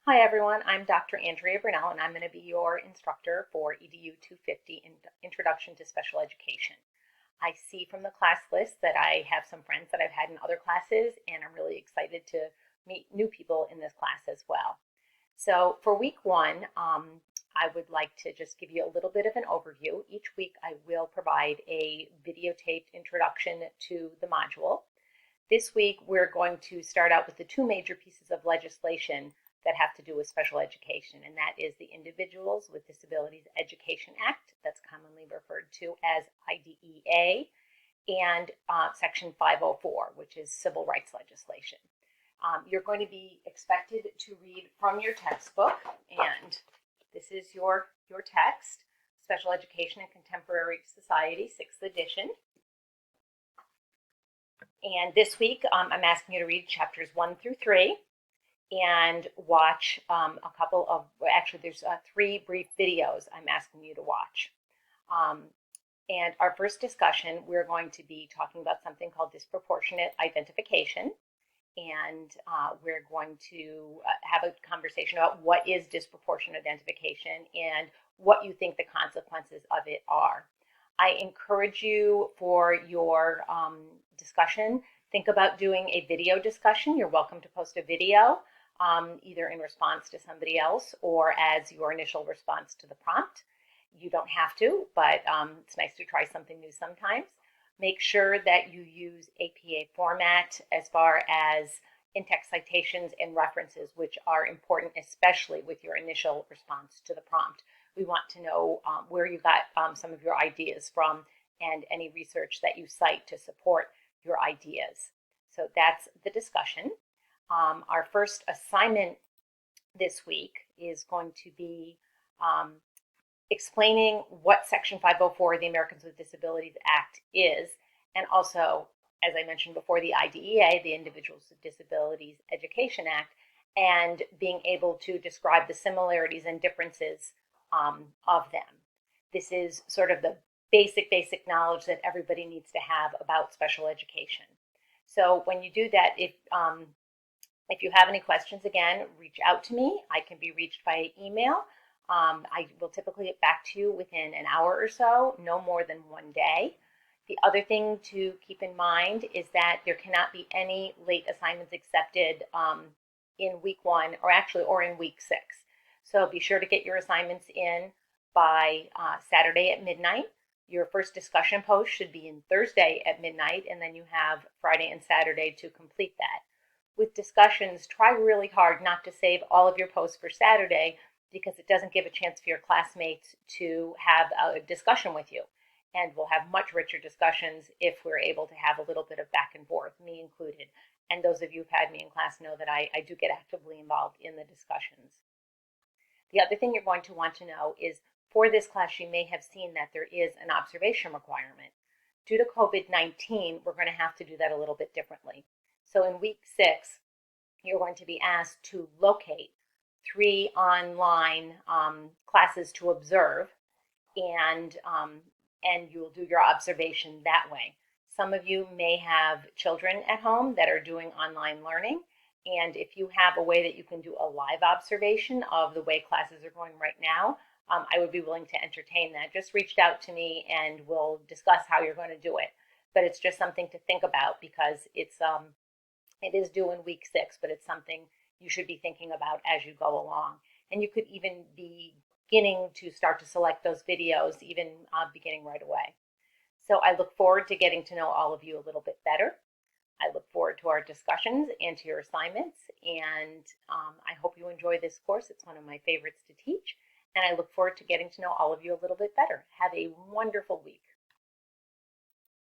Hi everyone, I'm Dr. Andrea Brunell and I'm going to be your instructor for EDU250 Introduction to Special Education. I see from the class list that I have some friends that I've had in other classes and I'm really excited to meet new people in this class as well. So for week one, I would like to just give you a little bit of an overview. Each week I will provide a videotaped introduction to the module. This week, we're going to start out with the two major pieces of legislation that have to do with special education, and that is the Individuals with Disabilities Education Act, that's commonly referred to as IDEA, and Section 504, which is civil rights legislation. You're going to be expected to read from your textbook, and this is your text, Special Education in Contemporary Society, 6th edition. And this week, I'm asking you to read chapters 1 through 3 and watch a couple of, actually there's 3 brief videos I'm asking you to watch. And our first discussion, we're going to be talking about something called disproportionate identification. And we're going to have a conversation about what is disproportionate identification and what you think the consequences of it are. I encourage you for your discussion, think about doing a video discussion. You're welcome to post a video either in response to somebody else or as your initial response to the prompt. You don't have to, but it's nice to try something new sometimes. Make sure that you use APA format as far as in-text citations and references, which are important, especially with your initial response to the prompt. We want to know where you got some of your ideas from and any research that you cite to support your ideas. So that's the discussion. Our first assignment this week is going to be explaining what Section 504 of the Americans with Disabilities Act is, and also, as I mentioned before, the IDEA, the Individuals with Disabilities Education Act, and being able to describe the similarities and differences of them. This is sort of the basic knowledge that everybody needs to have about special education. So when you do that, if you have any questions, again, reach out to me. I can be reached by email. I will typically get back to you within an hour or so, no more than 1 day. The other thing to keep in mind is that there cannot be any late assignments accepted in week 1 or in week 6. So be sure to get your assignments in by Saturday at midnight. Your first discussion post should be in Thursday at midnight, and then you have Friday and Saturday to complete that. With discussions, try really hard not to save all of your posts for Saturday because it doesn't give a chance for your classmates to have a discussion with you. And we'll have much richer discussions if we're able to have a little bit of back and forth, me included. And those of you who've had me in class know that I do get actively involved in the discussions. The other thing you're going to want to know is for this class, you may have seen that there is an observation requirement. Due to COVID-19, we're going to have to do that a little bit differently. So in week 6, you're going to be asked to locate 3 online classes to observe, and you'll do your observation that way. Some of you may have children at home that are doing online learning, and if you have a way that you can do a live observation of the way classes are going right now, I would be willing to entertain that. Just reach out to me and we'll discuss how you're going to do it. But it's just something to think about because it is due in week 6, but it's something you should be thinking about as you go along. And you could even be beginning to start to select those videos, even beginning right away. So I look forward to getting to know all of you a little bit better. I look forward to our discussions and to your assignments, and I hope you enjoy this course. It's one of my favorites to teach, and I look forward to getting to know all of you a little bit better. Have a wonderful week.